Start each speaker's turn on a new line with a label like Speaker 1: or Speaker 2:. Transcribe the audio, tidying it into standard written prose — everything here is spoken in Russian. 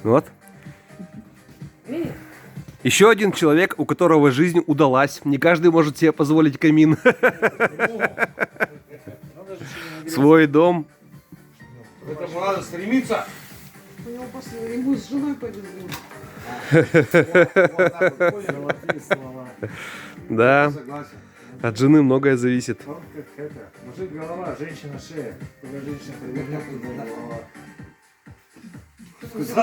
Speaker 1: Вот. Еще один человек, у которого жизнь удалась. Не каждый может себе позволить камин. Свой дом.
Speaker 2: К этому надо стремиться.
Speaker 3: У него после ему с женой повезло.
Speaker 1: Да,
Speaker 2: Согласен.
Speaker 1: от жены многое зависит.
Speaker 2: Он как это. Мужик голова, женщина шея. Когда женщина повернет, то голова.